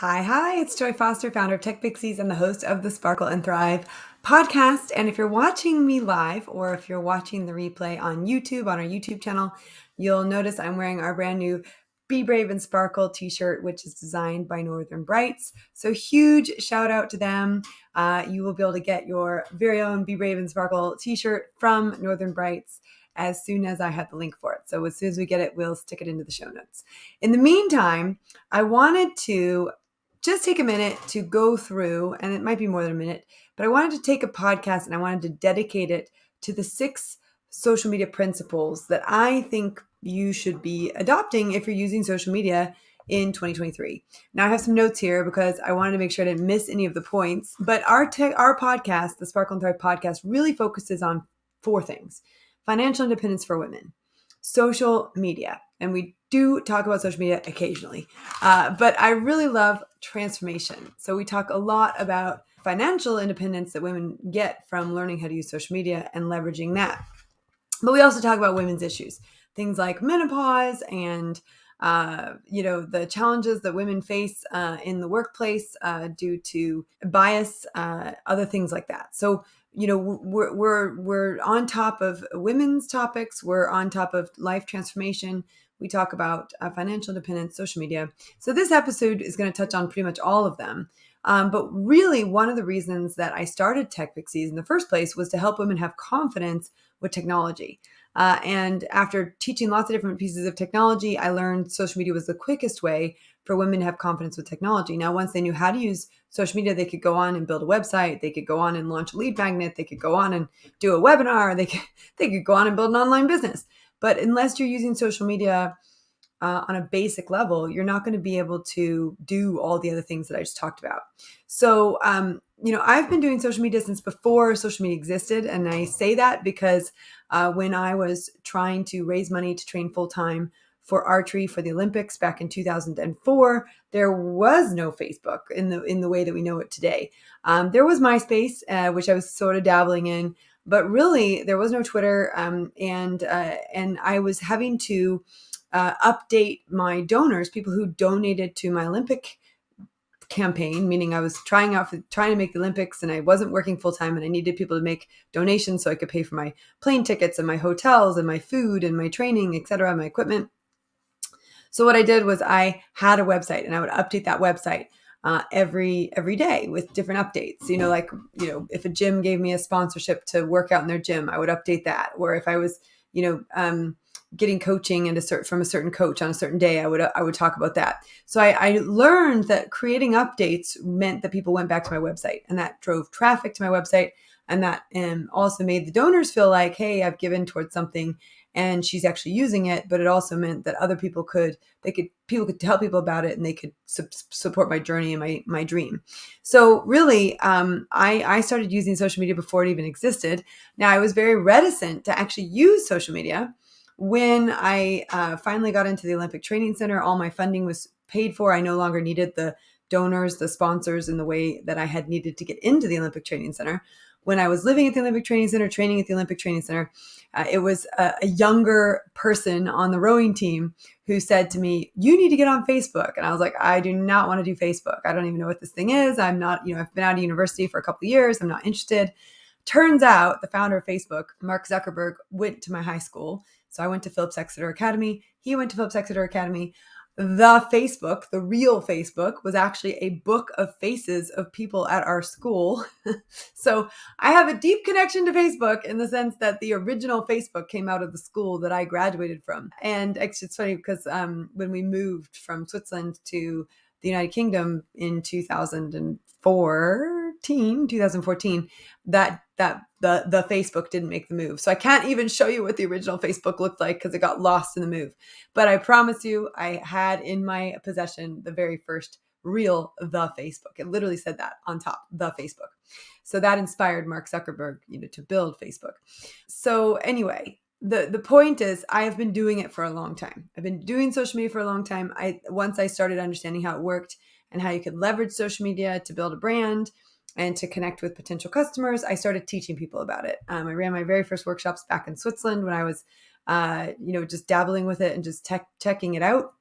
Hi, it's Joy Foster, founder of Tech Pixies and the host of the Sparkle and Thrive podcast. And if you're watching me live or if you're watching the replay on YouTube, on our YouTube channel, you'll notice I'm wearing our brand new Be Brave and Sparkle t-shirt, which is designed by Northern Brights. So huge shout out to them. You will be able to get your very own Be Brave and Sparkle t-shirt from Northern Brights as soon as I have the link for it. So as soon as we get it, we'll stick it into the show notes. In the meantime, I wanted to just take a minute to go through, and it might be more than a minute, but I wanted to take a podcast and I wanted to dedicate it to the 6 social media principles that I think you should be adopting if you're using social media in 2023. Now I have some notes here because I wanted to make sure I didn't miss any of the points, but our podcast, the Sparkle and Thrive podcast, really focuses on 4 things: financial independence for women, social media, and we do talk about social media occasionally, but I really love transformation. So we talk a lot about financial independence that women get from learning how to use social media and leveraging that. But we also talk about women's issues, things like menopause and the challenges that women face in the workplace due to bias, other things like that. So we're on top of women's topics. We're on top of life transformation. We talk about financial independence, social media. So this episode is going to touch on pretty much all of them. But really, one of the reasons that I started Tech Pixies in the first place was to help women have confidence with technology. And after teaching lots of different pieces of technology, I learned social media was the quickest way for women to have confidence with technology. Now, once they knew how to use social media, they could go on and build a website. They could go on and launch a lead magnet. They could go on and do a webinar. They could go on and build an online business. But unless you're using social media on a basic level, you're not going to be able to do all the other things that I just talked about. So, I've been doing social media since before social media existed. And I say that because when I was trying to raise money to train full-time for archery for the Olympics back in 2004, there was no Facebook in the way that we know it today. There was MySpace, which I was sort of dabbling in, but really there was no Twitter. And I was having to update my donors, people who donated to my Olympic campaign, meaning I was trying to make the Olympics and I wasn't working full time and I needed people to make donations so I could pay for my plane tickets and my hotels and my food and my training, etc., my equipment. So what I did was I had a website and I would update that website every day with different updates. If a gym gave me a sponsorship to work out in their gym, I would update that. Or if I was, getting coaching from a certain coach on a certain day, I would talk about that. So I learned that creating updates meant that people went back to my website, and that drove traffic to my website, and that also made the donors feel like, hey, I've given towards something, and she's actually using it. But it also meant that other people could tell people about it, and they could support my journey and my dream. So really, I started using social media before it even existed. Now, I was very reticent to actually use social media. When I finally got into the Olympic Training Center, all my funding was paid for. I no longer needed the donors, the sponsors in the way that I had needed to get into the Olympic Training Center. When I was living at the Olympic Training Center, training at the Olympic Training Center, it was a younger person on the rowing team who said to me, "You need to get on Facebook." And I was like, "I do not want to do Facebook. I don't even know what this thing is. I'm not, I've been out of university for a couple of years. I'm not interested." Turns out the founder of Facebook, Mark Zuckerberg, went to my high school. So I went to Phillips Exeter Academy. He went to Phillips Exeter Academy. The real Facebook, was actually a book of faces of people at our school. So I have a deep connection to Facebook in the sense that the original Facebook came out of the school that I graduated from. And actually, it's funny because when we moved from Switzerland to the United Kingdom in 2014, that the Facebook didn't make the move. So I can't even show you what the original Facebook looked like because it got lost in the move. But I promise you, I had in my possession the very first real the Facebook. It literally said that on top, the Facebook. So that inspired Mark Zuckerberg, to build Facebook. So anyway, the point is, I have been doing it for a long time. I've been doing social media for a long time. Once I started understanding how it worked and how you could leverage social media to build a brand and to connect with potential customers, I started teaching people about it. I ran my very first workshops back in Switzerland when I was, just dabbling with it and just checking it out.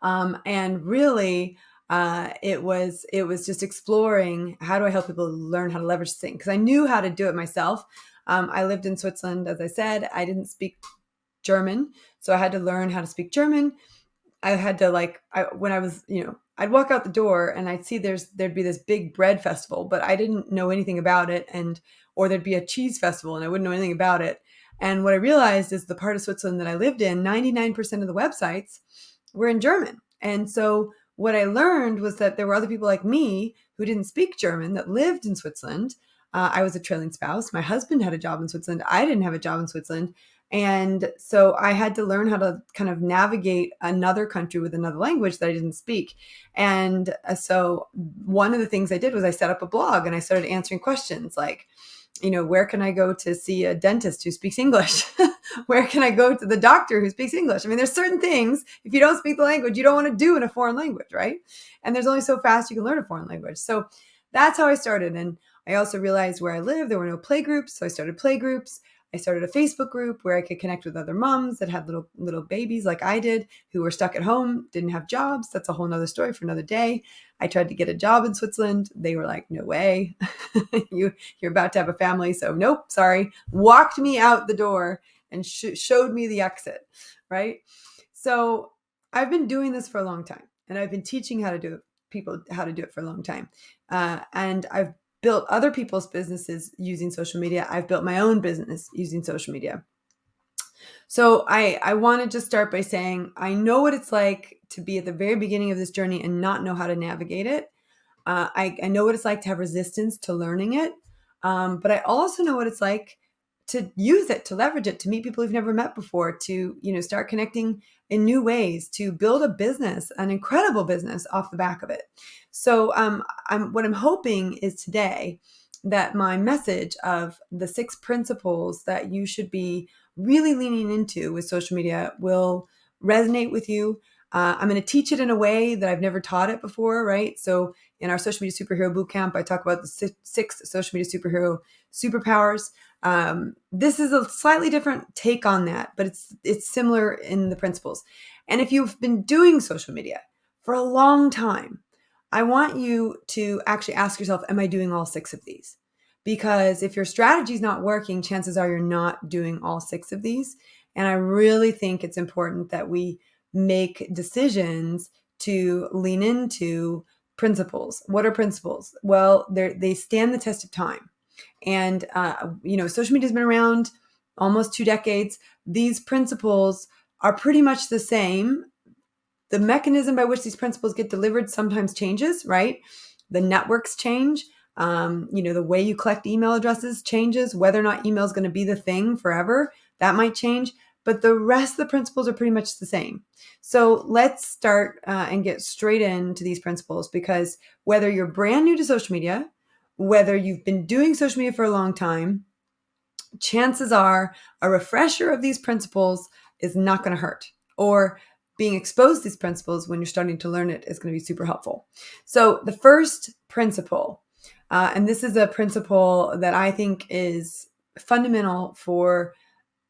And really, It was just exploring, how do I help people learn how to leverage this thing? Because I knew how to do it myself. I lived in Switzerland, as I said. I didn't speak German, so I had to learn how to speak German. I had to when I was, I'd walk out the door and I'd see there'd be this big bread festival, but I didn't know anything about it. Or there'd be a cheese festival and I wouldn't know anything about it. And what I realized is the part of Switzerland that I lived in, 99% of the websites were in German. And so what I learned was that there were other people like me who didn't speak German that lived in Switzerland. I was a trailing spouse. My husband had a job in Switzerland. I didn't have a job in Switzerland. And so I had to learn how to kind of navigate another country with another language that I didn't speak. And so one of the things I did was I set up a blog and I started answering questions like, where can I go to see a dentist who speaks English? Where can I go to the doctor who speaks English? I mean, there's certain things, if you don't speak the language, you don't want to do in a foreign language, right? And there's only so fast you can learn a foreign language. So that's how I started. And I also realized where I lived, there were no play groups. So I started play groups. I started a Facebook group where I could connect with other moms that had little babies like I did, who were stuck at home, didn't have jobs. That's a whole nother story for another day. I tried to get a job in Switzerland. They were like, no way. You're about to have a family. So nope, sorry. Walked me out the door and showed me the exit, right? So I've been doing this for a long time, and I've been teaching people how to do it for a long time. And I've built other people's businesses using social media. I've built my own business using social media. So I want to just start by saying, I know what it's like to be at the very beginning of this journey and not know how to navigate it. I know what it's like to have resistance to learning it. But I also know what it's like to use it, to leverage it, to meet people you've never met before, to, start connecting in new ways, to build a business, an incredible business off the back of it. So what I'm hoping is today that my message of the 6 principles that you should be really leaning into with social media will resonate with you. I'm going to teach it in a way that I've never taught it before, right? So in our social media superhero bootcamp, I talk about the 6 social media superhero superpowers. This is a slightly different take on that, but it's similar in the principles. And if you've been doing social media for a long time, I want you to actually ask yourself, am I doing all 6 of these? Because if your strategy is not working, chances are you're not doing all 6 of these. And I really think it's important that we make decisions to lean into principles. What are principles? Well, they stand the test of time. And, social media has been around almost 2 decades. These principles are pretty much the same. The mechanism by which these principles get delivered sometimes changes, right? The networks change. The way you collect email addresses changes. Whether or not email is going to be the thing forever, that might change. But the rest of the principles are pretty much the same. So let's start and get straight into these principles, because whether you're brand new to social media, whether you've been doing social media for a long time, chances are a refresher of these principles is not going to hurt, or being exposed to these principles when you're starting to learn it is going to be super helpful. So the first principle, and this is a principle that I think is fundamental for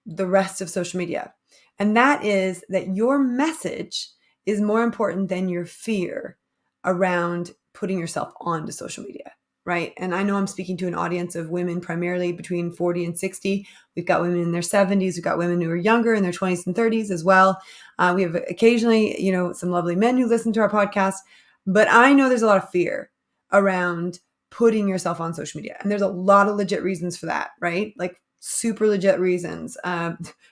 the rest of social media, and that is that your message is more important than your fear around putting yourself onto social media. Right. And I know I'm speaking to an audience of women primarily between 40 and 60. We've got women in their 70s. We've got women who are younger in their 20s and 30s as well. We have occasionally, some lovely men who listen to our podcast. But I know there's a lot of fear around putting yourself on social media. And there's a lot of legit reasons for that, right? Like super legit reasons.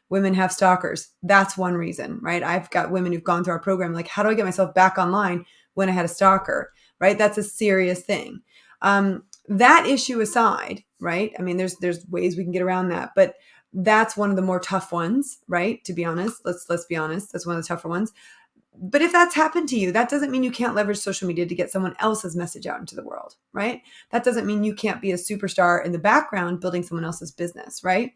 Women have stalkers. That's one reason, right? I've got women who've gone through our program, like, how do I get myself back online when I had a stalker, right? That's a serious thing. That issue aside, right? I mean, there's ways we can get around that, but that's one of the more tough ones, right? To be honest, let's be honest. That's one of the tougher ones. But if that's happened to you, that doesn't mean you can't leverage social media to get someone else's message out into the world, right? That doesn't mean you can't be a superstar in the background building someone else's business, right?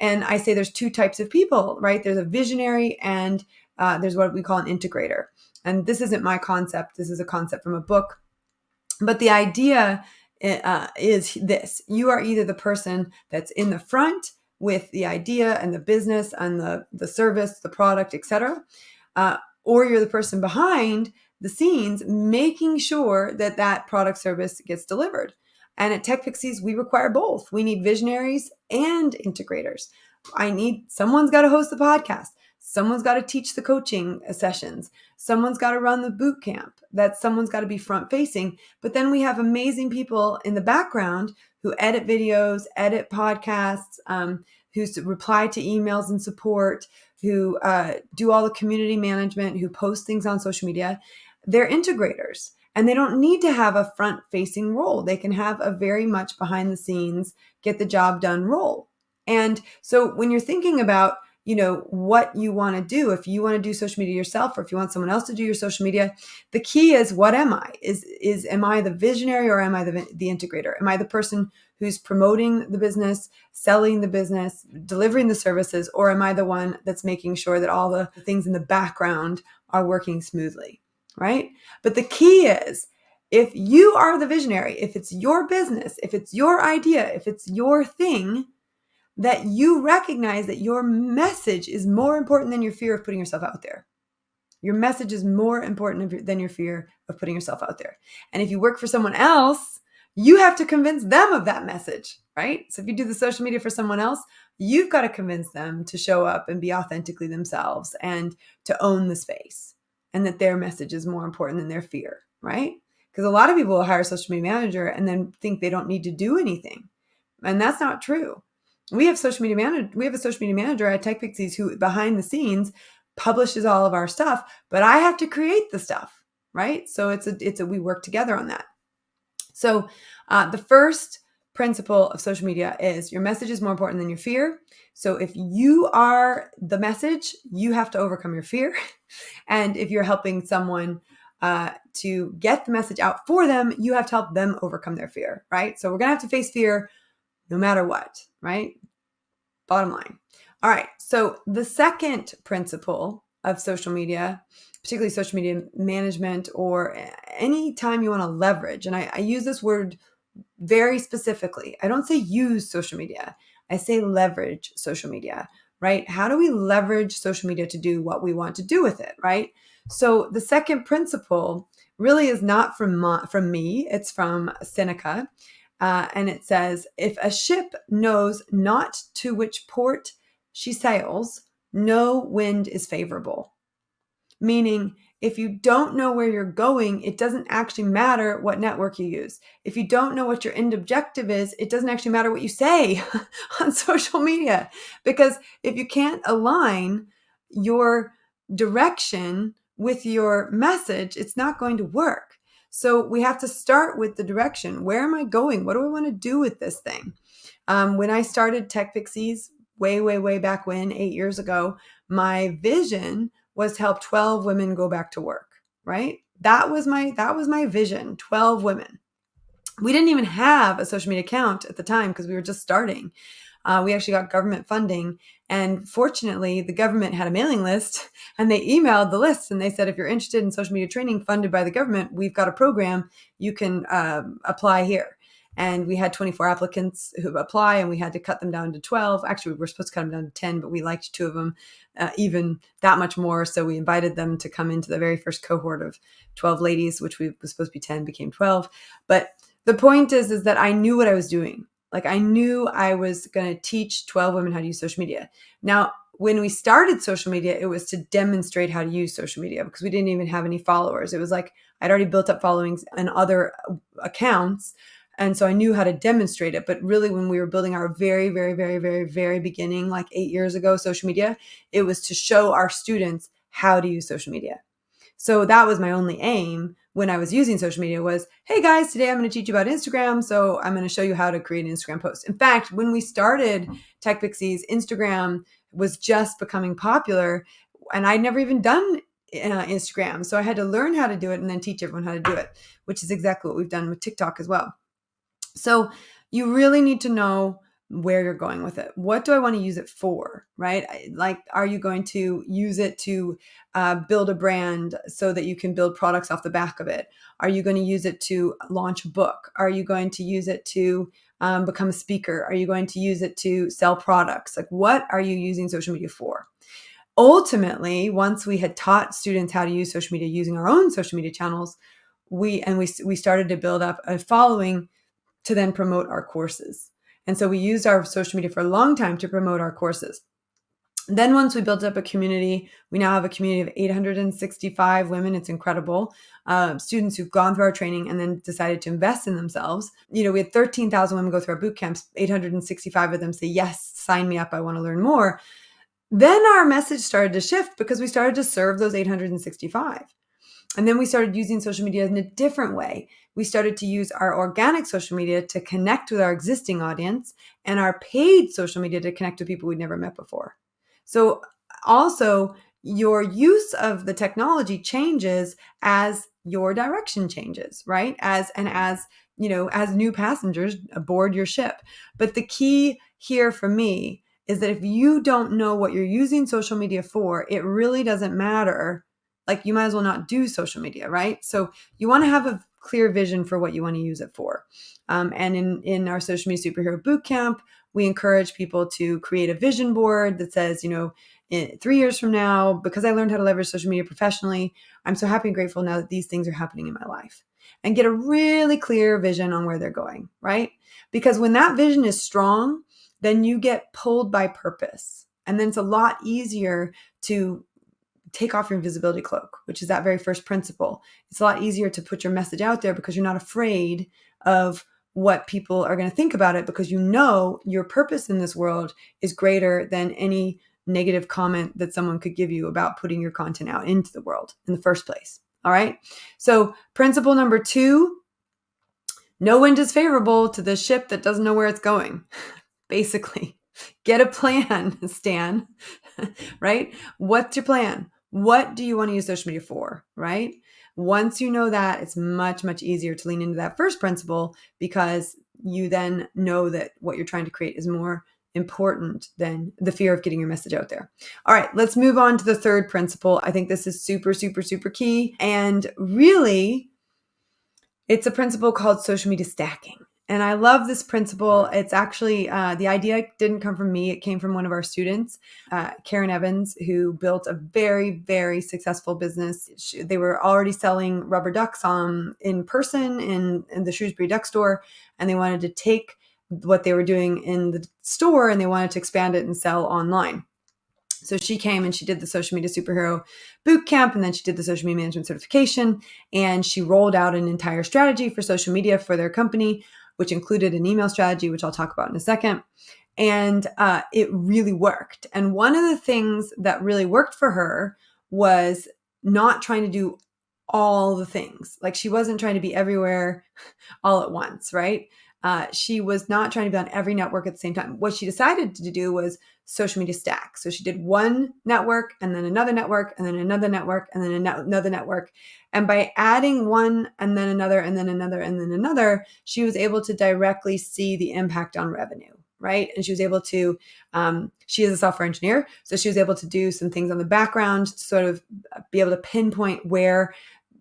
And I say there's 2 types of people, right? There's a visionary and there's what we call an integrator. And this isn't my concept. This is a concept from a book. But the idea is this: you are either the person that's in the front with the idea and the business and the service, the product, etc., or you're the person behind the scenes, making sure that that product service gets delivered. And at Tech Pixies, we require both. We need visionaries and integrators. Someone's got to host the podcast. Someone's got to teach the coaching sessions. Someone's got to run the boot camp. Someone's got to be front facing. But then we have amazing people in the background who edit videos, edit podcasts, who reply to emails and support, who do all the community management, who post things on social media. They're integrators, and they don't need to have a front-facing role. They can have a very much behind-the-scenes, get the job done role. And so when you're thinking about, what you want to do, if you want to do social media yourself, or if you want someone else to do your social media, the key is, what am I? Am I the visionary, or am I the integrator? Am I the person who's promoting the business, selling the business, delivering the services, or am I the one that's making sure that all the things in the background are working smoothly, right? But the key is, if you are the visionary, if it's your business, if it's your idea, if it's your thing, that you recognize that your message is more important than your fear of putting yourself out there. Your message is more important than your fear of putting yourself out there. And if you work for someone else, you have to convince them of that message, right? So if you do the social media for someone else, you've got to convince them to show up and be authentically themselves and to own the space, and that their message is more important than their fear, right? Because a lot of people will hire a social media manager and then think they don't need to do anything. And that's not true. We have a social media manager at Tech Pixies who behind the scenes publishes all of our stuff, but I have to create the stuff, right? So we work together on that. So the first principle of social media is your message is more important than your fear. So if you are the message, you have to overcome your fear. And if you're helping someone to get the message out for them, you have to help them overcome their fear, right? So we're going to have to face fear no matter what, right? Bottom line. All right. So the second principle of social media, particularly social media management, or any time you want to leverage, and I use this word very specifically. I don't say use social media. I say leverage social media, right? How do we leverage social media to do what we want to do with it, right? So the second principle really is not from me. It's from Seneca. And it says, if a ship knows not to which port she sails, no wind is favorable. Meaning, if you don't know where you're going, it doesn't actually matter what network you use. If you don't know what your end objective is, it doesn't actually matter what you say on social media. Because if you can't align your direction with your message, it's not going to work. So we have to start with the direction. Where am I going? What do I want to do with this thing? When I started Tech Pixies way back when, 8 years ago, my vision was to help 12 women go back to work, right? That was my vision, 12 women. We didn't even have a social media account at the time because we were just starting. We actually got government funding. And fortunately, the government had a mailing list, and they emailed the list, and they said, if you're interested in social media training funded by the government, we've got a program. You can apply here. And we had 24 applicants who apply, and we had to cut them down to 12. Actually, we were supposed to cut them down to 10, but we liked 2 of them even that much more. So we invited them to come into the very first cohort of 12 ladies, which was supposed to be 10, became 12. But the point is that I knew what I was doing. Like, I knew I was going to teach 12 women how to use social media. Now, when we started social media, it was to demonstrate how to use social media because we didn't even have any followers. It was like I'd already built up followings on other accounts. And so I knew how to demonstrate it. But really, when we were building our very beginning, like 8 years ago, social media, it was to show our students how to use social media. So that was my only aim when I was using social media was, hey guys, today I'm going to teach you about Instagram. So I'm going to show you how to create an Instagram post. In fact, when we started Tech Pixies, Instagram was just becoming popular, and I'd never even done Instagram. So I had to learn how to do it and then teach everyone how to do it, which is exactly what we've done with TikTok as well. So you really need to know where you're going with it. What do I want to use it for, right? Like, are you going to use it to build a brand so that you can build products off the back of it? Are you going to use it to launch a book? Are you going to use it to become a speaker? Are you going to use it to sell products? Like, what are you using social media for? ultimately, once we had taught students how to use social media using our own social media channels, we started to build up a following to then promote our courses. And so we used our social media for a long time to promote our courses. Then once we built up a community, we now have a community of 865 women. It's incredible. Students who've gone through our training and then decided to invest in themselves. We had 13,000 women go through our boot camps. 865 of them say, yes, sign me up. I want to learn more. Then our message started to shift because we started to serve those 865. And then we started using social media in a different way. We started to use our organic social media to connect with our existing audience and our paid social media to connect with people we'd never met before. So also, your use of the technology changes as your direction changes, right? As new passengers aboard your ship. But the key here for me is that if you don't know what you're using social media for, it really doesn't matter. Like, you might as well not do social media, right? So you want to have a clear vision for what you want to use it for. And in our Social Media Superhero Bootcamp, we encourage people to create a vision board that says, in 3 years from now, because I learned how to leverage social media professionally, I'm so happy and grateful now that these things are happening in my life. And get a really clear vision on where they're going, right? Because when that vision is strong, then you get pulled by purpose. And then it's a lot easier to take off your invisibility cloak, which is that very first principle. It's a lot easier to put your message out there because you're not afraid of what people are going to think about it, because you know your purpose in this world is greater than any negative comment that someone could give you about putting your content out into the world in the first place. All right. So principle number 2, no wind is favorable to the ship that doesn't know where it's going. Basically, get a plan, Stan, right? What's your plan? What do you want to use social media for, right? Once you know that, it's much, much easier to lean into that first principle, because you then know that what you're trying to create is more important than the fear of getting your message out there. All right, let's move on to the third principle. I think this is super, super, super key. And really, it's a principle called social media stacking. And I love this principle. It's actually, the idea didn't come from me. It came from one of our students, Karen Evans, who built a very, very successful business. They were already selling rubber ducks in person in the Shrewsbury Duck Store. And they wanted to take what they were doing in the store and they wanted to expand it and sell online. So she came and she did the Social Media Superhero Bootcamp, and then she did the Social Media Management Certification, and she rolled out an entire strategy for social media for their company, which included an email strategy, which I'll talk about in a second. And it really worked. And one of the things that really worked for her was not trying to do all the things. Like, she wasn't trying to be everywhere all at once, right? She was not trying to be on every network at the same time. What she decided to do was social media stack. So she did one network and then another network and then another network and then another network. And by adding one and then another and then another and then another, she was able to directly see the impact on revenue, right? And she was able to, she is a software engineer, so she was able to do some things on the background to sort of be able to pinpoint where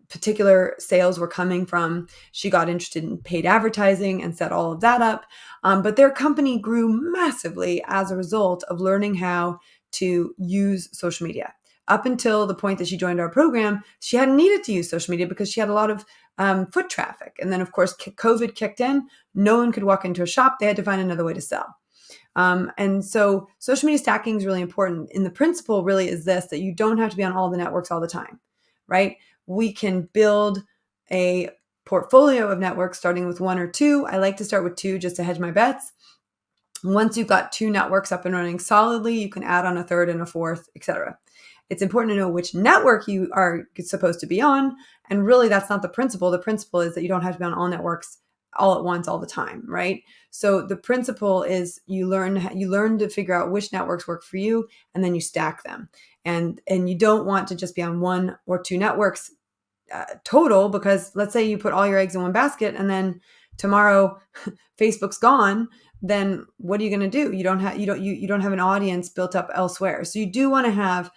particular sales were coming from. She got interested in paid advertising and set all of that up. But their company grew massively as a result of learning how to use social media. Up until the point that she joined our program, she hadn't needed to use social media because she had a lot of foot traffic. And then, of course, COVID kicked in. No one could walk into a shop. They had to find another way to sell. And so social media stacking is really important. And the principle really is this, that you don't have to be on all the networks all the time, right? We can build a portfolio of networks starting with 1 or 2. I like to start with 2 just to hedge my bets. Once you've got 2 networks up and running solidly, you can add on a 3rd and a 4th, etc. It's important to know which network you are supposed to be on. And really, that's not the principle. The principle is that you don't have to be on all networks all at once, all the time, right? So the principle is you learn to figure out which networks work for you, and then you stack them. And you don't want to just be on 1 or 2 networks total, because let's say you put all your eggs in one basket and then tomorrow Facebook's gone, then what are you going to do? You don't have an audience built up elsewhere. So you do want to have,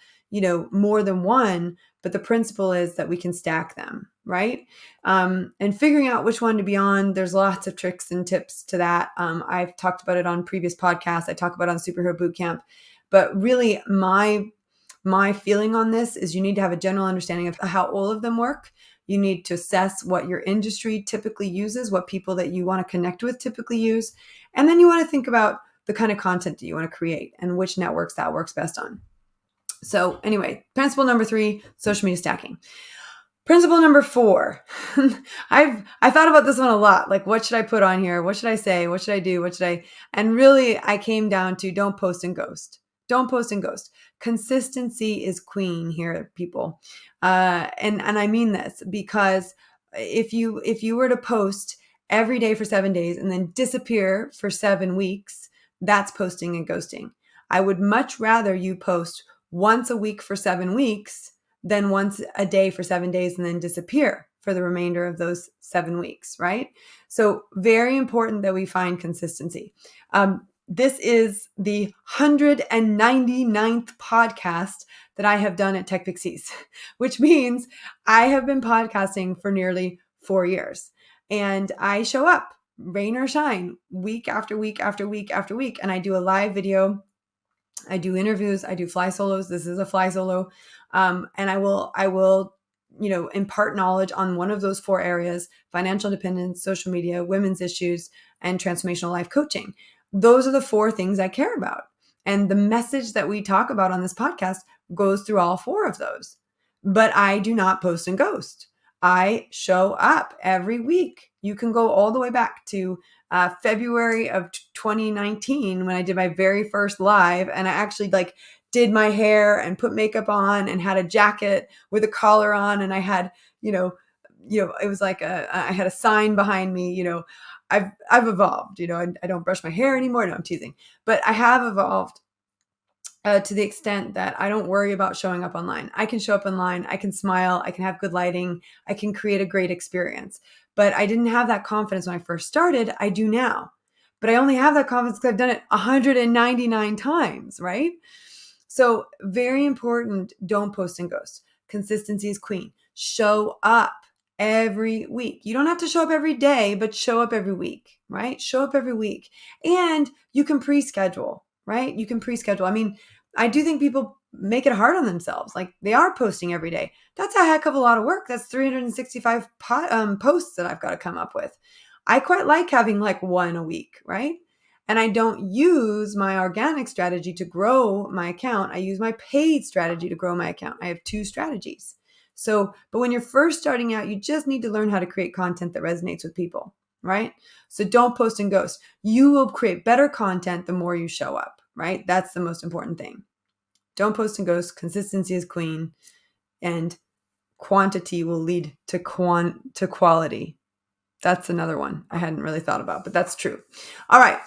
more than one, but the principle is that we can stack them, right? And figuring out which one to be on, there's lots of tricks and tips to that. I've talked about it on previous podcasts. I talk about it on Superhero Bootcamp, but really my My feeling on this is you need to have a general understanding of how all of them work. You need to assess what your industry typically uses, what people that you want to connect with typically use. And then you want to think about the kind of content that you want to create and which networks that works best on. So anyway, principle number 3, social media stacking. Principle number 4. I thought about this one a lot. Like, what should I put on here? What should I say? What should I do? And really I came down to don't post and ghost. Don't post and ghost. Consistency is queen here, people. And I mean this because if you were to post every day for 7 days and then disappear for 7 weeks, that's posting and ghosting. I would much rather you post once a week for 7 weeks than once a day for 7 days and then disappear for the remainder of those 7 weeks, right? So very important that we find consistency. This is the 199th podcast that I have done at Tech Pixies, which means I have been podcasting for nearly 4 years. And I show up, rain or shine, week after week after week after week. And I do a live video. I do interviews. I do fly solos. This is a fly solo. And I will, impart knowledge on one of those 4 areas: financial independence, social media, women's issues, and transformational life coaching. Those are the 4 things I care about. And the message that we talk about on this podcast goes through all 4 of those. But I do not post and ghost. I show up every week. You can go all the way back to February of 2019 when I did my very first live, and I actually did my hair and put makeup on and had a jacket with a collar on, and I had it was like I had a sign behind me. I've evolved. I don't brush my hair anymore. No, I'm teasing, but I have evolved to the extent that I don't worry about showing up online. I can show up online. I can smile. I can have good lighting. I can create a great experience. But I didn't have that confidence when I first started. I do now. But I only have that confidence because I've done it 199 times, right? So very important, don't post and ghost. Consistency is queen. Show up every week. You don't have to show up every day, but show up every week, right? Show up every week. And you can pre-schedule, right? You can pre-schedule. I mean, I do think people make it hard on themselves. Like, they are posting every day. That's a heck of a lot of work. That's 365 posts that I've got to come up with. I quite like having like one a week, right? And I don't use my organic strategy to grow my account. I use my paid strategy to grow my account. I have 2 strategies. So, but when you're first starting out, you just need to learn how to create content that resonates with people, right? So don't post and ghost. You will create better content the more you show up, right? That's the most important thing. Don't post and ghost. Consistency is queen, and quantity will lead to quality. That's another one I hadn't really thought about, but that's true. All right.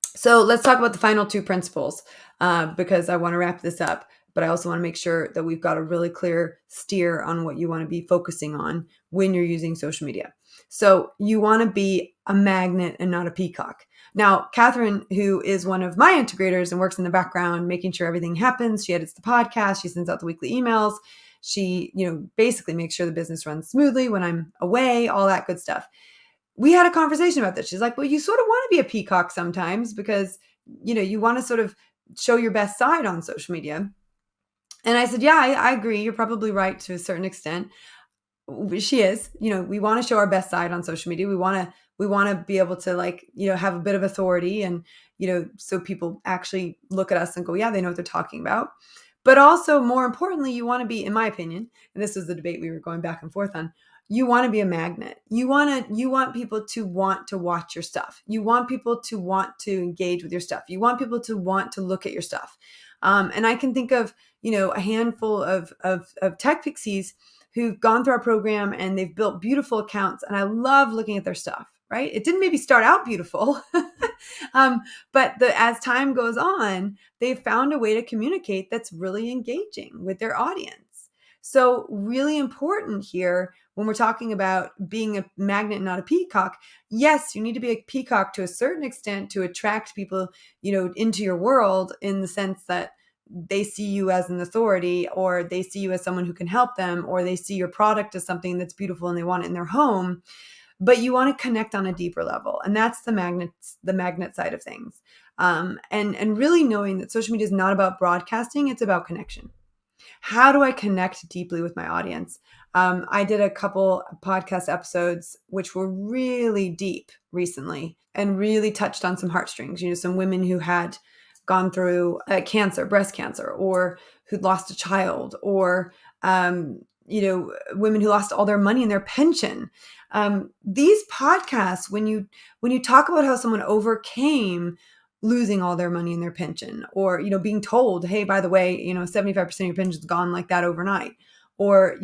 So let's talk about the final 2 principles because I want to wrap this up, but I also want to make sure that we've got a really clear steer on what you want to be focusing on when you're using social media. So you want to be a magnet and not a peacock. Now, Catherine, who is one of my integrators and works in the background, making sure everything happens, she edits the podcast, she sends out the weekly emails, she, basically makes sure the business runs smoothly when I'm away, all that good stuff. We had a conversation about this. She's like, well, you sort of want to be a peacock sometimes because, you want to sort of show your best side on social media. And I said, yeah, I agree. You're probably right to a certain extent. She is, we want to show our best side on social media. We want to be able to have a bit of authority and, so people actually look at us and go, yeah, they know what they're talking about. But also, more importantly, you want to be, in my opinion, and this was the debate we were going back and forth on, you want to be a magnet. You want people to want to watch your stuff. You want people to want to engage with your stuff. You want people to want to look at your stuff. And I can think of, a handful of tech pixies who've gone through our program and they've built beautiful accounts. And I love looking at their stuff, right? It didn't maybe start out beautiful, but as time goes on, they've found a way to communicate that's really engaging with their audience. So really important here when we're talking about being a magnet, not a peacock. Yes, you need to be a peacock to a certain extent to attract people, into your world, in the sense that they see you as an authority, or they see you as someone who can help them, or they see your product as something that's beautiful and they want it in their home. But you want to connect on a deeper level. And that's the magnet side of things. And really knowing that social media is not about broadcasting, it's about connection. How do I connect deeply with my audience? I did a couple podcast episodes which were really deep recently and really touched on some heartstrings. Some women who had gone through cancer, breast cancer, or who'd lost a child, or women who lost all their money in their pension. These podcasts, when you talk about how someone overcame losing all their money in their pension, or being told, hey, by the way, 75% of your pension's gone like that overnight, or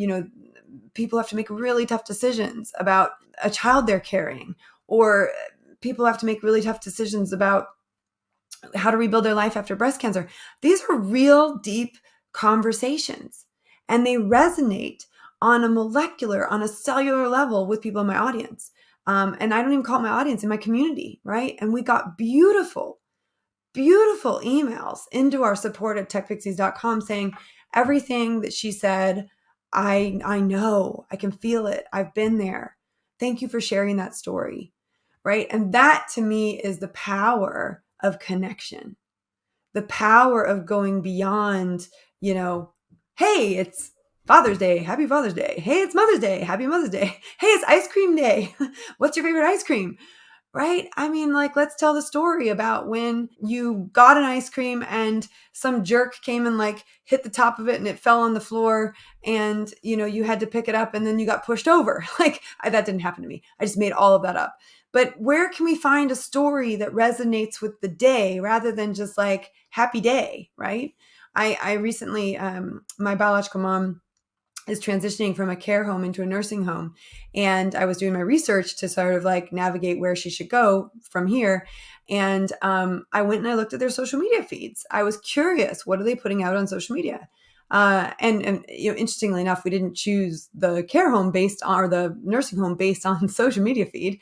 people have to make really tough decisions about a child they're carrying, or people have to make really tough decisions about how to rebuild their life after breast cancer. These are real deep conversations, and they resonate on a cellular level with people in my audience. And I don't even call it my audience, in my community, right? And we got beautiful emails into our support at techpixies.com saying everything that she said, I know, I can feel it. I've been there. Thank you for sharing that story. Right. And that to me is the power of connection, the power of going beyond, hey, it's Father's Day. Happy Father's Day. Hey, it's Mother's Day. Happy Mother's Day. Hey, it's ice cream day. What's your favorite ice cream? Right? I mean, let's tell the story about when you got an ice cream and some jerk came and hit the top of it and it fell on the floor, and, you had to pick it up and then you got pushed over. That didn't happen to me. I just made all of that up. But where can we find a story that resonates with the day rather than just happy day, right? I recently, my biological mom is transitioning from a care home into a nursing home. And I was doing my research to sort of navigate where she should go from here. And I went and I looked at their social media feeds. I was curious, what are they putting out on social media? And interestingly enough, we didn't choose the care home or the nursing home based on social media feed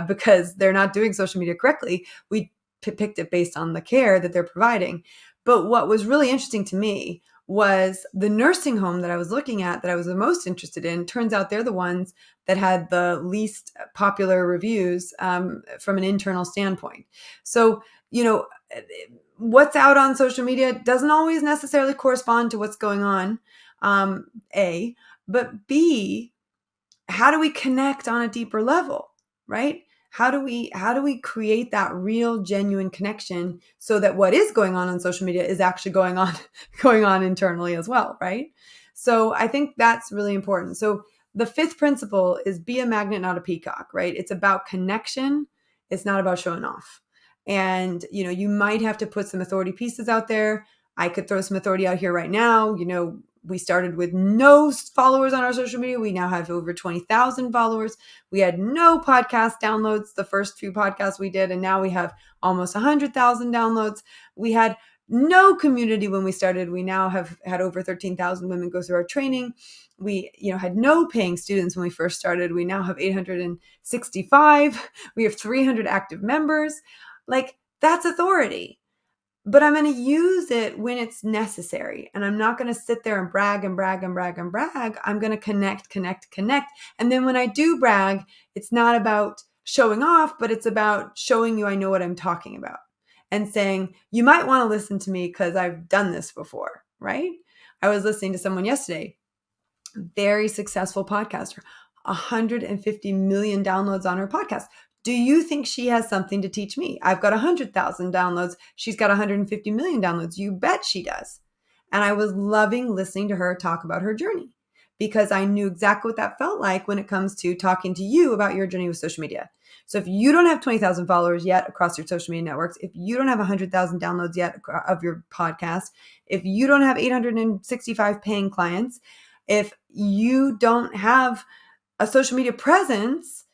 because they're not doing social media correctly. We picked it based on the care that they're providing. But what was really interesting to me was the nursing home that I was looking at, that I was the most interested in. Turns out they're the ones that had the least popular reviews from an internal standpoint. So, what's out on social media doesn't always necessarily correspond to what's going on, A, but B, how do we connect on a deeper level, right? How do we create that real, genuine connection so that what is going on social media is actually going on internally as well, right? So I think that's really important. So the fifth principle is be a magnet, not a peacock, right? It's about connection. It's not about showing off. And, you might have to put some authority pieces out there. I could throw some authority out here right now. We started with no followers on our social media. We now have over 20,000 followers. We had no podcast downloads the first few podcasts we did, and now we have almost 100,000 downloads. We had no community when we started. We now have had over 13,000 women go through our training. We, had no paying students when we first started. We now have 865. We have 300 active members. That's authority. But I'm going to use it when it's necessary. And I'm not going to sit there and brag and brag and brag and brag. I'm going to connect. And then when I do brag, it's not about showing off, but it's about showing you I know what I'm talking about and saying, you might want to listen to me because I've done this before, right? I was listening to someone yesterday, very successful podcaster, 150 million downloads on her podcast. Do you think she has something to teach me? I've got 100,000 downloads. She's got 150 million downloads. You bet she does. And I was loving listening to her talk about her journey because I knew exactly what that felt like when it comes to talking to you about your journey with social media. So if you don't have 20,000 followers yet across your social media networks, if you don't have 100,000 downloads yet of your podcast, if you don't have 865 paying clients, if you don't have a social media presence,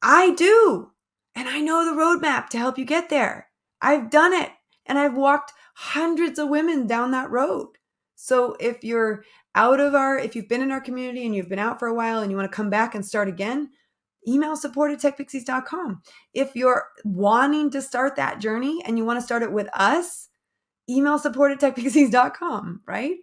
I do. And I know the roadmap to help you get there. I've done it. And I've walked hundreds of women down that road. So if you're if you've been in our community and you've been out for a while and you want to come back and start again, email support@techpixies.com. If you're wanting to start that journey and you want to start it with us, email support@techpixies.com, right?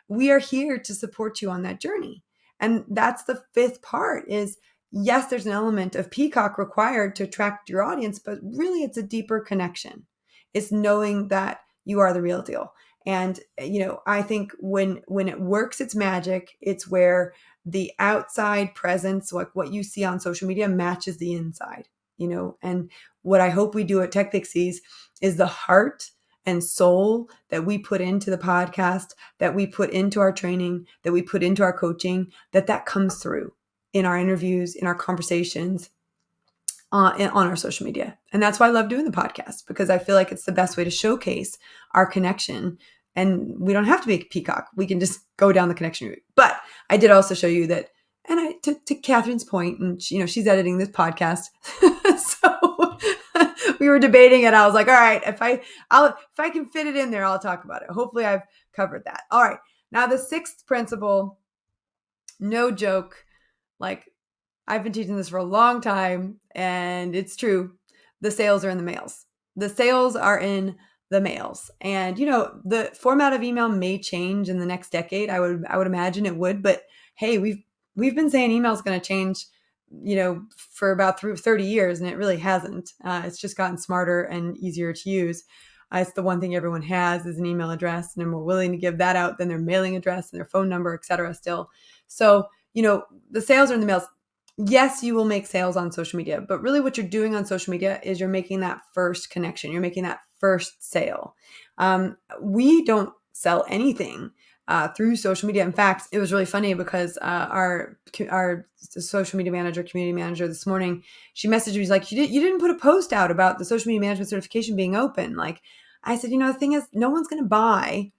We are here to support you on that journey. And that's the fifth part is, yes, there's an element of peacock required to attract your audience, but really it's a deeper connection. It's knowing that you are the real deal. And, I think when it works its magic, it's where the outside presence, like what you see on social media, matches the inside, and what I hope we do at Tech Pixies is the heart and soul that we put into the podcast, that we put into our training, that we put into our coaching, that comes through in our interviews, in our conversations, on our social media. And that's why I love doing the podcast, because I feel like it's the best way to showcase our connection. And we don't have to be a peacock. We can just go down the connection route. But I did also show you that, and to Catherine's point, and she's editing this podcast. So we were debating it. I was like, all right, if I can fit it in there, I'll talk about it. Hopefully I've covered that. All right. Now the sixth principle, no joke, like I've been teaching this for a long time, and it's true. The sales are in the mails. The sales are in the mails. And, the format of email may change in the next decade. I would imagine it would. But hey, we've been saying email is going to change, for about 30 years, and it really hasn't. It's just gotten smarter and easier to use. It's the one thing everyone has is an email address, and they're more willing to give that out than their mailing address and their phone number, et cetera, still. So, the sales are in the mails. Yes, you will make sales on social media, but really what you're doing on social media is you're making that first connection. You're making that first sale. We don't sell anything through social media. In fact, it was really funny because our social media manager, community manager this morning, she messaged me, she's like, you didn't put a post out about the social media management certification being open. Like I said, the thing is, no one's going to buy,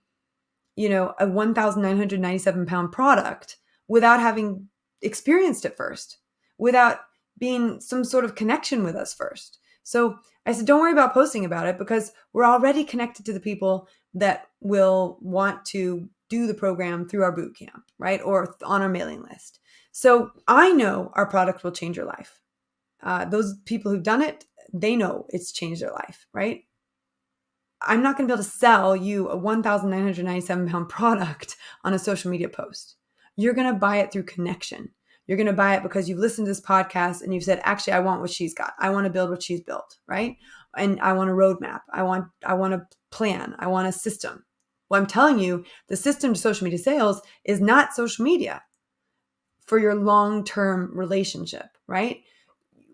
a 1,997 pound product without having experienced it first, without being some sort of connection with us first. So I said, don't worry about posting about it, because we're already connected to the people that will want to do the program through our boot camp, right? Or on our mailing list. So I know our product will change your life. Those people who've done it, they know it's changed their life, right? I'm not going to be able to sell you a 1,997 pound product on a social media post. You're going to buy it through connection. You're going to buy it because you've listened to this podcast and you've said, actually, I want what she's got. I want to build what she's built, right? And I want a roadmap. I want a plan. I want a system. Well, I'm telling you, the system to social media sales is not social media for your long-term relationship, right?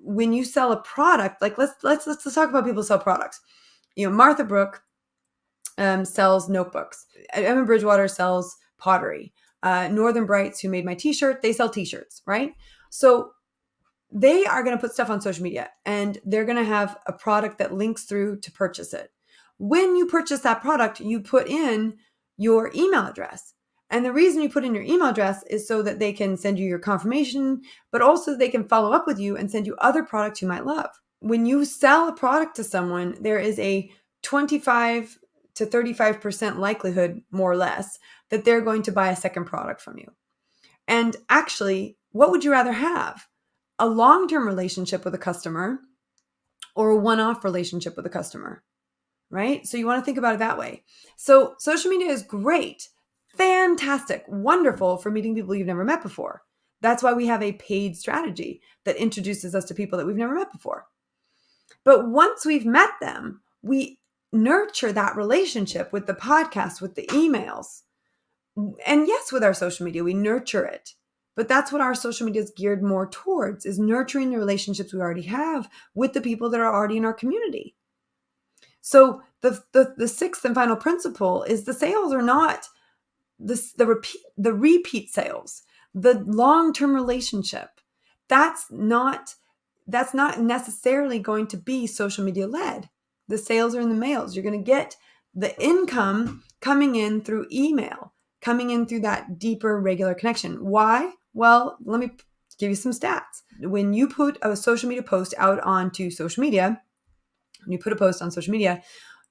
When you sell a product, like let's talk about people who sell products. Martha Brooke sells notebooks. Emma Bridgewater sells pottery. Northern Brights, who made my t-shirt, they sell t-shirts, right? So they are going to put stuff on social media, and they're going to have a product that links through to purchase it. When you purchase that product, you put in your email address. And the reason you put in your email address is so that they can send you your confirmation, but also they can follow up with you and send you other products you might love. When you sell a product to someone, there is a 25 to 35% likelihood, more or less, that they're going to buy a second product from you. And actually, what would you rather have? A long-term relationship with a customer or a one-off relationship with a customer, right? So you want to think about it that way. So social media is great, fantastic, wonderful for meeting people you've never met before. That's why we have a paid strategy that introduces us to people that we've never met before. But once we've met them, we nurture that relationship with the podcast, with the emails. And yes, with our social media, we nurture it. But that's what our social media is geared more towards, is nurturing the relationships we already have with the people that are already in our community. So the sixth and final principle is the sales are not the repeat sales, the long-term relationship. That's not necessarily going to be social media led. The sales are in the mails. You're going to get the income coming in through email, coming in through that deeper regular connection. Why? Well, let me give you some stats. When you put a social media post out onto social media, when you put a post on social media,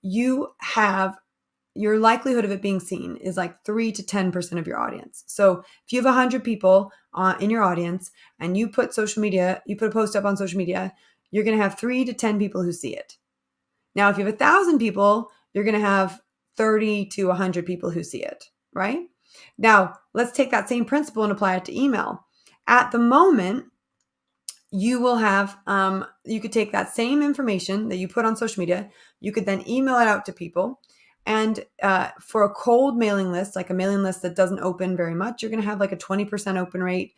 you have your likelihood of it being seen is like 3 to 10% of your audience. So if you have 100 people in your audience and you put a post up on social media, you're going to have 3 to 10 people who see it. Now, if you have 1,000 people, you're going to have 30 to 100 people who see it, right? Now, let's take that same principle and apply it to email. At the moment, you will have, you could take that same information that you put on social media, you could then email it out to people, And for a cold mailing list, like a mailing list that doesn't open very much, you're going to have like a 20% open rate.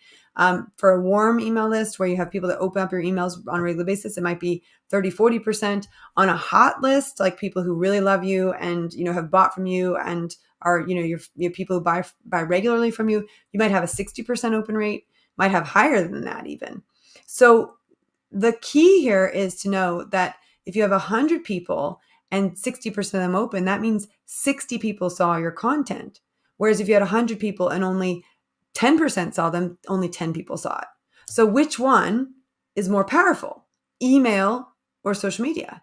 For a warm email list where you have people that open up your emails on a regular basis, it might be 30, 40%. On a hot list, like people who really love you and, have bought from you and are, your people who buy regularly from you, you might have a 60% open rate, might have higher than that even. So the key here is to know that if you have 100 people and 60% of them open, that means 60 people saw your content. Whereas if you had 100 people and only 10% saw them, only 10 people saw it. So which one is more powerful, email or social media?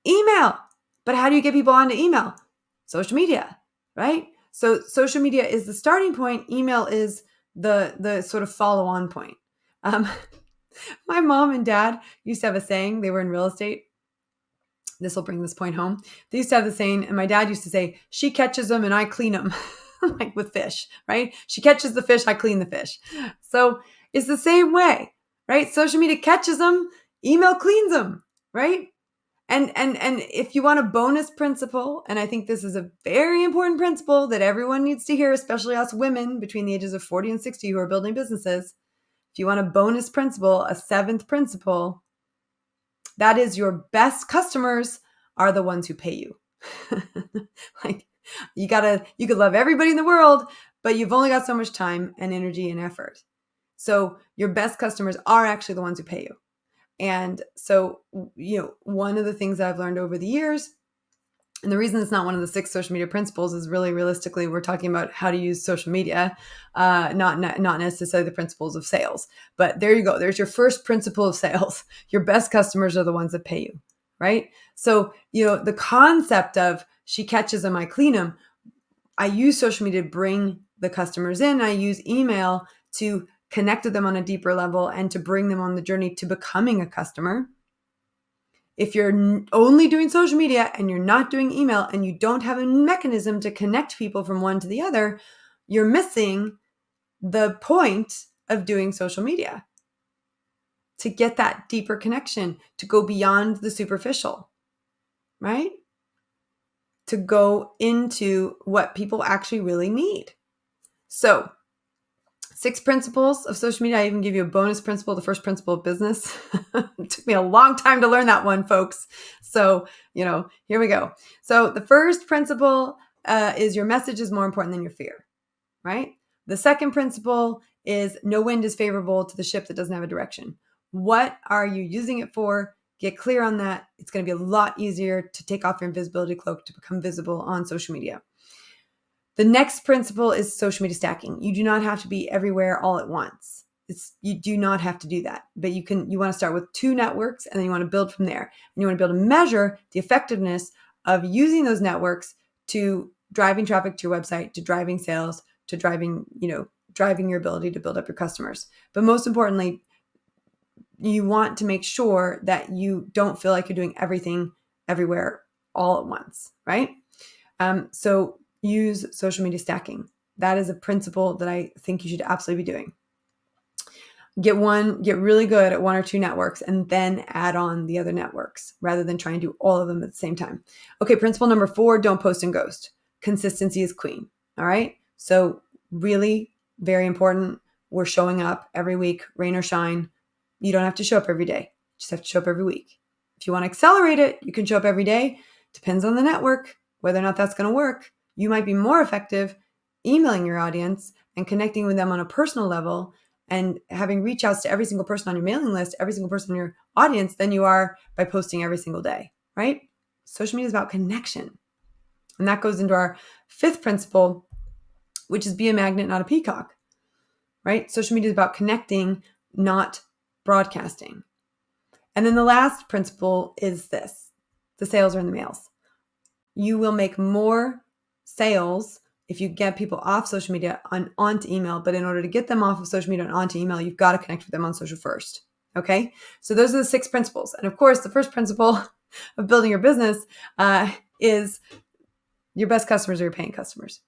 Email. But how do you get people onto email? Social media, right? So social media is the starting point. Email is the sort of follow-on point. My mom and dad used to have a saying. They were in real estate. This will bring this point home. They used to have the saying, and my dad used to say, she catches them and I clean them, like with fish, right? She catches the fish, I clean the fish. So it's the same way, right? Social media catches them, email cleans them, right? And if you want a bonus principle, and I think this is a very important principle that everyone needs to hear, especially us women between the ages of 40 and 60 who are building businesses. If you want a bonus principle, a seventh principle, that is your best customers are the ones who pay you. Like you could love everybody in the world, but you've only got so much time and energy and effort. So your best customers are actually the ones who pay you. And so, one of the things that I've learned over the years, and the reason it's not one of the 6 social media principles is really realistically, we're talking about how to use social media, not necessarily the principles of sales. But there you go. There's your first principle of sales. Your best customers are the ones that pay you, right? So, the concept of she catches them, I clean them. I use social media to bring the customers in. I use email to connect with them on a deeper level and to bring them on the journey to becoming a customer. If you're only doing social media and you're not doing email and you don't have a mechanism to connect people from one to the other, you're missing the point of doing social media. To get that deeper connection, to go beyond the superficial, right? To go into what people actually really need. So, 6 principles of social media. I even give you a bonus principle, the first principle of business. It took me a long time to learn that one, folks. So, here we go. So the first principle is your message is more important than your fear, right? The second principle is no wind is favorable to the ship that doesn't have a direction. What are you using it for? Get clear on that. It's going to be a lot easier to take off your invisibility cloak to become visible on social media. The next principle is social media stacking. You do not have to be everywhere all at once. You do not have to do that, but you want to start with 2 networks and then you want to build from there. And you want to be able to measure the effectiveness of using those networks to driving traffic to your website, to driving sales, to driving your ability to build up your customers. But most importantly, you want to make sure that you don't feel like you're doing everything everywhere all at once, right? So use social media stacking. That is a principle that I think you should absolutely be doing. Get really good at 1 or 2 networks and then add on the other networks rather than try and do all of them at the same time. Okay, principle number 4, don't post and ghost. Consistency is queen. All right. So really very important. We're showing up every week, rain or shine. You don't have to show up every day. You just have to show up every week. If you want to accelerate it, you can show up every day. Depends on the network, whether or not that's going to work. You might be more effective emailing your audience and connecting with them on a personal level and having reach outs to every single person on your mailing list, every single person in your audience than you are by posting every single day, right? Social media is about connection. And that goes into our 5th principle, which is be a magnet, not a peacock, right? Social media is about connecting, not broadcasting. And then the last principle is this: the sales are in the mails. You will make more sales if you get people off social media onto email. But in order to get them off of social media and onto email, you've got to connect with them on social first. Okay. So those are the 6 principles. And of course, the first principle of building your business is your best customers are your paying customers.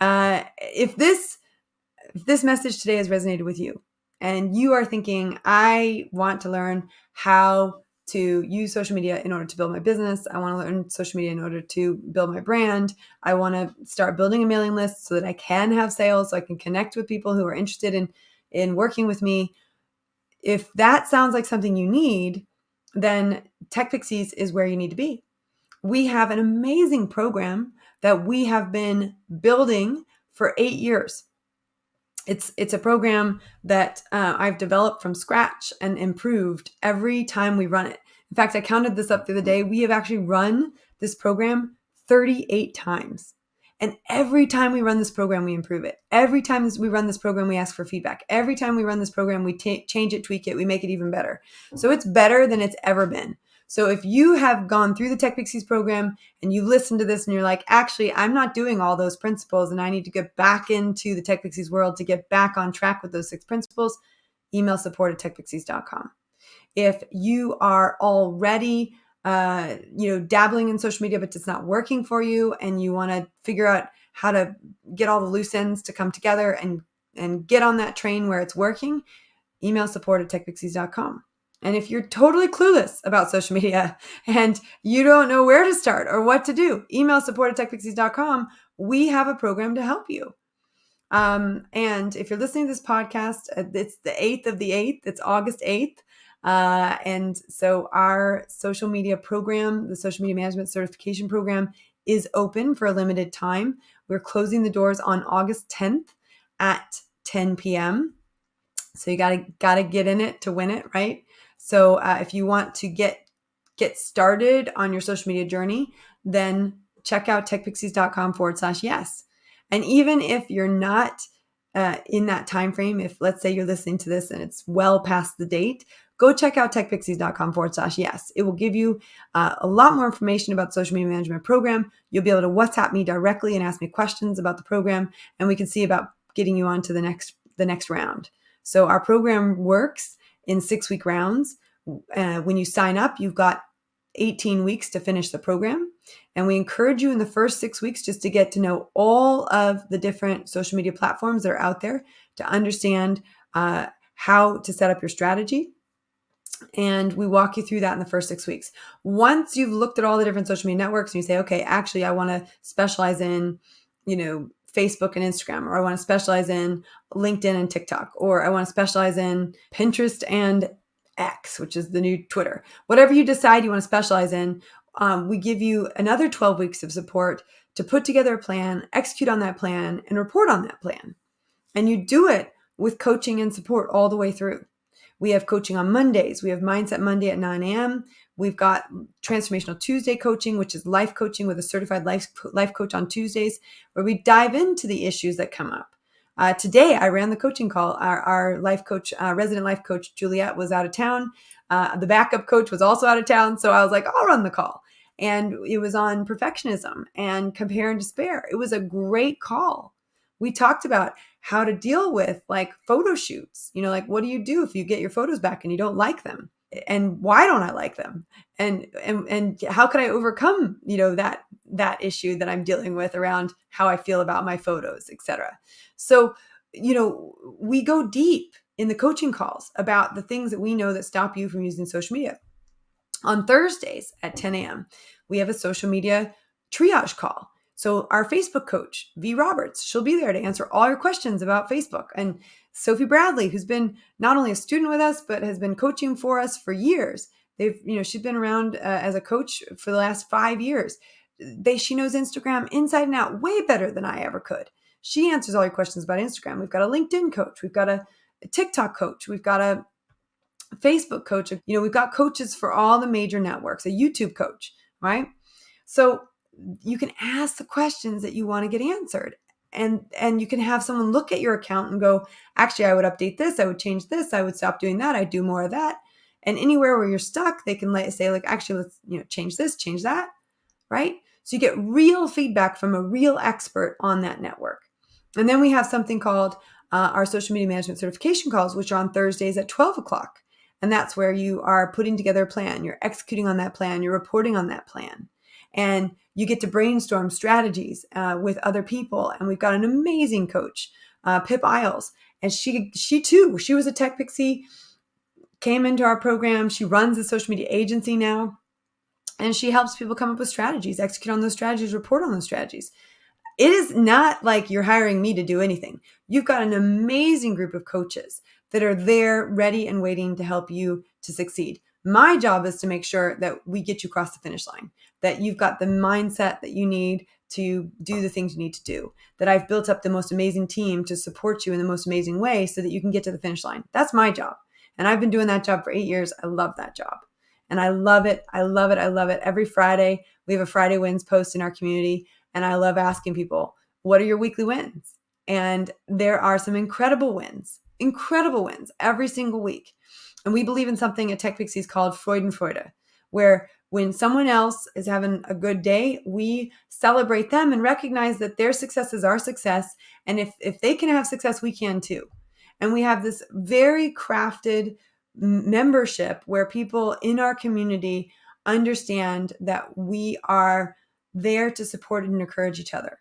If this message today has resonated with you and you are thinking, I want to learn how to use social media in order to build my business. I want to learn social media in order to build my brand. I want to start building a mailing list so that I can have sales, so I can connect with people who are interested in working with me. If that sounds like something you need, then Tech Pixies is where you need to be. We have an amazing program that we have been building for 8 years. It's a program that I've developed from scratch and improved every time we run it. In fact, I counted this up the other day. We have actually run this program 38 times. And every time we run this program, we improve it. Every time we run this program, we ask for feedback. Every time we run this program, we change it, tweak it, we make it even better. So it's better than it's ever been. So if you have gone through the Tech Pixies program and you listen to this and you're like, actually, I'm not doing all those principles and I need to get back into the Tech Pixies world to get back on track with those 6 principles, email support@techpixies.com. If you are already dabbling in social media, but it's not working for you and you want to figure out how to get all the loose ends to come together and get on that train where it's working, email support@techpixies.com. And if you're totally clueless about social media and you don't know where to start or what to do, email support@techpixies.com. We have a program to help you. And if you're listening to this podcast, it's the 8th of the 8th. It's August 8th. And so our social media program, the social media management certification program, is open for a limited time. We're closing the doors on August 10th at 10 p.m. So you gotta get in it to win it, right? So if you want to get started on your social media journey, then check out techpixies.com/yes. And even if you're not in that time frame, if let's say you're listening to this and it's well past the date, go check out techpixies.com/yes. It will give you a lot more information about the social media management program. You'll be able to WhatsApp me directly and ask me questions about the program, and we can see about getting you on to the next round. So our program works in 6-week rounds. When you sign up, you've got 18 weeks to finish the program. And we encourage you in the first 6 weeks just to get to know all of the different social media platforms that are out there, to understand how to set up your strategy. And we walk you through that in the first 6 weeks. Once you've looked at all the different social media networks and you say, okay, actually, I want to specialize in, Facebook and Instagram, or I want to specialize in LinkedIn and TikTok, or I want to specialize in Pinterest and X, which is the new Twitter. Whatever you decide you want to specialize in, we give you another 12 weeks of support to put together a plan, execute on that plan, and report on that plan. And you do it with coaching and support all the way through. We have coaching on Mondays. We have Mindset Monday at 9 a.m. We've got Transformational Tuesday coaching, which is life coaching with a certified life coach on Tuesdays, where we dive into the issues that come up. Today, I ran the coaching call. Our life coach, resident life coach, Juliet, was out of town. The backup coach was also out of town. So I was like, I'll run the call. And it was on perfectionism and compare and despair. It was a great call. We talked about how to deal with photo shoots. What do you do if you get your photos back and you don't like them? And why don't I like them? And how can I overcome, that issue that I'm dealing with around how I feel about my photos, etc. So, we go deep in the coaching calls about the things that we know that stop you from using social media. On Thursdays at 10 a.m., we have a social media triage call. So our Facebook coach, V. Roberts, she'll be there to answer all your questions about Facebook. And Sophie Bradley, who's been not only a student with us, but has been coaching for us for years. She's been around as a coach for the last 5 years. She knows Instagram inside and out way better than I ever could. She answers all your questions about Instagram. We've got a LinkedIn coach. We've got a TikTok coach. We've got a Facebook coach. We've got coaches for all the major networks, a YouTube coach, right? So you can ask the questions that you want to get answered. And you can have someone look at your account and go, actually, I would update this. I would change this. I would stop doing that. I'd do more of that. And anywhere where you're stuck, they can say actually, let's change this, change that, right? So you get real feedback from a real expert on that network. And then we have something called our social media management certification calls, which are on Thursdays at 12 o'clock. And that's where you are putting together a plan. You're executing on that plan. You're reporting on that plan. And you get to brainstorm strategies with other people. And we've got an amazing coach, Pip Isles. And she was a Tech Pixie came into our program. She runs a social media agency now, and she helps people come up with strategies, execute on those strategies, report on those strategies. It is not like you're hiring me to do anything. You've got an amazing group of coaches that are there ready and waiting to help you to succeed. My job is to make sure that we get you across the finish line, that you've got the mindset that you need to do the things you need to do, that I've built up the most amazing team to support you in the most amazing way so that you can get to the finish line. That's my job. And I've been doing that job for 8 years. I love that job. And I love it. I love it. I love it. Every Friday, we have a Friday wins post in our community. And I love asking people, what are your weekly wins? And there are some incredible wins every single week. And we believe in something at Tech Pixies called Freudenfreude, where when someone else is having a good day, we celebrate them and recognize that their success is our success. And if they can have success, we can too. And we have this very crafted membership where people in our community understand that we are there to support and encourage each other.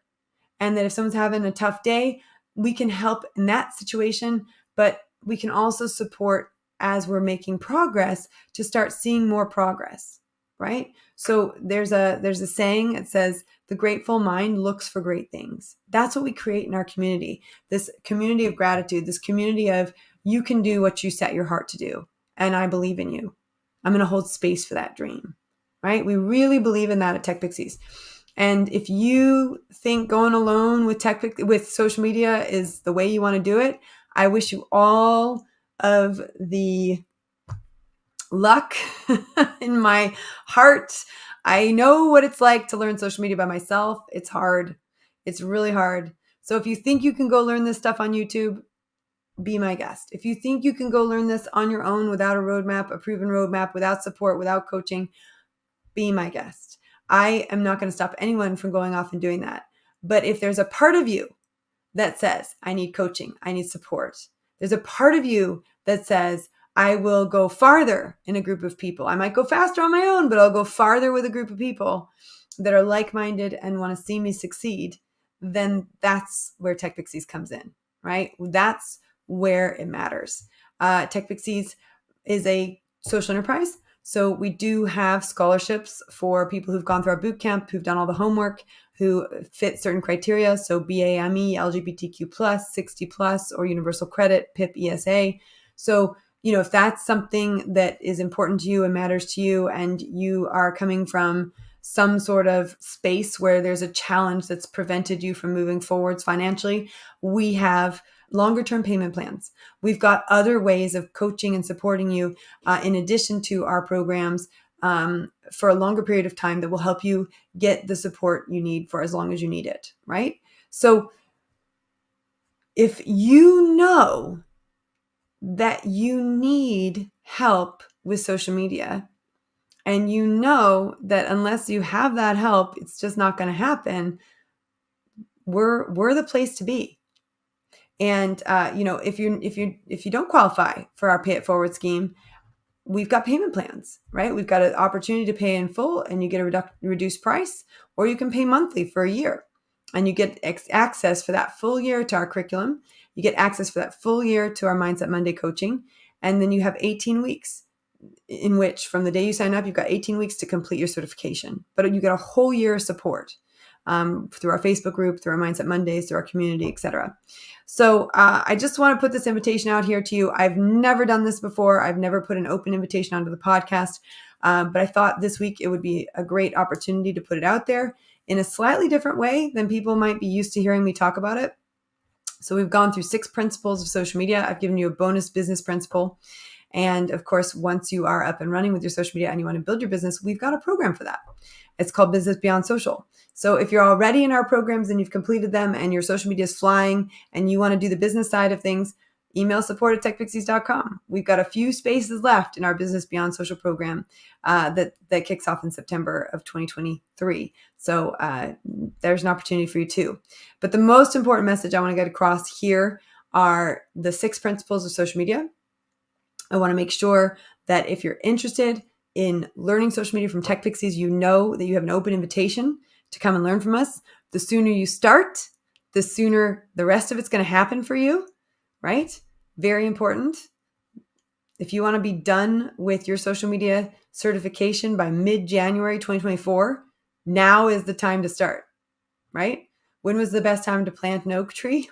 And that if someone's having a tough day, we can help in that situation, but we can also support as we're making progress to start seeing more progress, right? So there's a saying that says, the grateful mind looks for great things. That's what we create in our community, this community of gratitude, this community of you can do what you set your heart to do. And I believe in you. I'm going to hold space for that dream, right? We really believe in that at Tech Pixies. And if you think going alone with social media is the way you want to do it, I wish you all of the luck in my heart. I know what it's like to learn social media by myself. It's hard. It's really hard. So if you think you can go learn this stuff on YouTube, be my guest. If you think you can go learn this on your own without a roadmap, a proven roadmap, without support, without coaching, be my guest. I am not going to stop anyone from going off and doing that. But if there's a part of you that says, I need coaching, I need support, there's a part of you that says, I will go farther in a group of people. I might go faster on my own, but I'll go farther with a group of people that are like-minded and want to see me succeed, then that's where Tech Pixies comes in, right? That's where it matters. Tech Pixies is a social enterprise. So we do have scholarships for people who've gone through our boot camp, who've done all the homework, who fit certain criteria. So BAME, LGBTQ+, 60+, or universal credit, PIP, ESA. So, if that's something that is important to you and matters to you, and you are coming from some sort of space where there's a challenge that's prevented you from moving forwards financially, we have longer term payment plans. We've got other ways of coaching and supporting you in addition to our programs for a longer period of time that will help you get the support you need for as long as you need it, right? So if you know that you need help with social media, and you know that unless you have that help, it's just not going to happen, we're the place to be. And if you don't qualify for our Pay It Forward scheme, we've got payment plans, right? We've got an opportunity to pay in full and you get a reduced price, or you can pay monthly for a year and you get access for that full year to our curriculum. You get access for that full year to our Mindset Monday coaching. And then you have 18 weeks in which from the day you sign up, you've got 18 weeks to complete your certification, but you get a whole year of support through our Facebook group, through our Mindset Mondays, through our community, etc. So I just want to put this invitation out here to you. I've never done this before. I've never put an open invitation onto the podcast, but I thought this week it would be a great opportunity to put it out there in a slightly different way than people might be used to hearing me talk about it. So we've gone through 6 principles of social media. I've given you a bonus business principle. And of course, once you are up and running with your social media and you want to build your business, we've got a program for that. It's called Business Beyond Social. So if you're already in our programs and you've completed them and your social media is flying and you want to do the business side of things, email support@techpixies.com. We've got a few spaces left in our Business Beyond Social program that kicks off in September of 2023. So there's an opportunity for you too. But the most important message I want to get across here are the 6 principles of social media. I want to make sure that if you're interested in learning social media from Tech Pixies, you know that you have an open invitation to come and learn from us. The sooner you start, the sooner the rest of it's going to happen for you, right? Very important. If you want to be done with your social media certification by mid-January 2024, now is the time to start, right? When was the best time to plant an oak tree?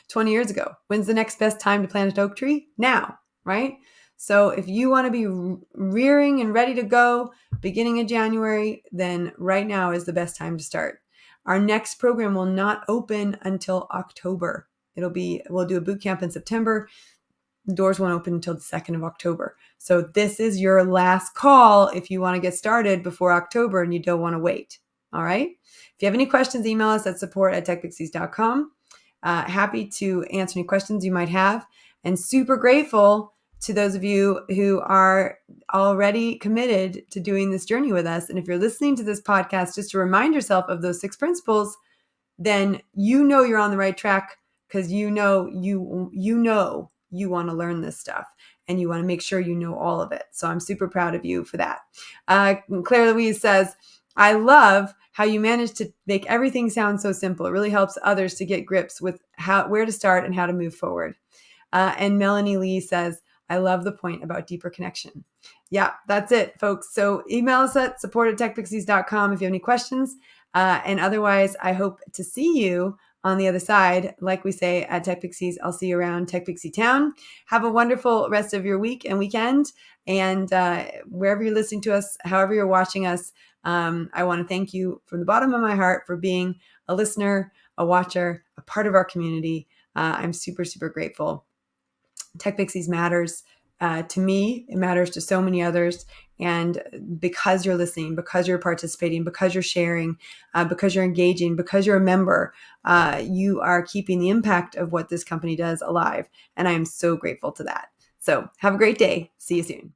20 years ago. When's the next best time to plant an oak tree? Now, right? So if you want to be rearing and ready to go beginning of January, then right now is the best time to start. Our next program will not open until October. We'll do a boot camp in September. The doors won't open until the 2nd of October. So this is your last call if you want to get started before October and you don't want to wait. All right. If you have any questions, email us at support@techpixies.com. Happy to answer any questions you might have, and super grateful to those of you who are already committed to doing this journey with us. And if you're listening to this podcast just to remind yourself of those 6 principles, then you know you're on the right track, because you know you want to learn this stuff and you want to make sure you know all of it. So I'm super proud of you for that. Claire Louise says, I love how you manage to make everything sound so simple. It really helps others to get grips with where to start and how to move forward. And Melanie Lee says, I love the point about deeper connection. Yeah, that's it, folks. So email us at support@techpixies.com if you have any questions. And otherwise, I hope to see you on the other side. Like we say at Tech Pixies, I'll see you around Tech Pixie Town. Have a wonderful rest of your week and weekend. And wherever you're listening to us, however you're watching us, I want to thank you from the bottom of my heart for being a listener, a watcher, a part of our community. I'm super, super grateful. Tech Pixies matters to me. It matters to so many others. And because you're listening, because you're participating, because you're sharing, because you're engaging, because you're a member, you are keeping the impact of what this company does alive. And I am so grateful to that. So have a great day. See you soon.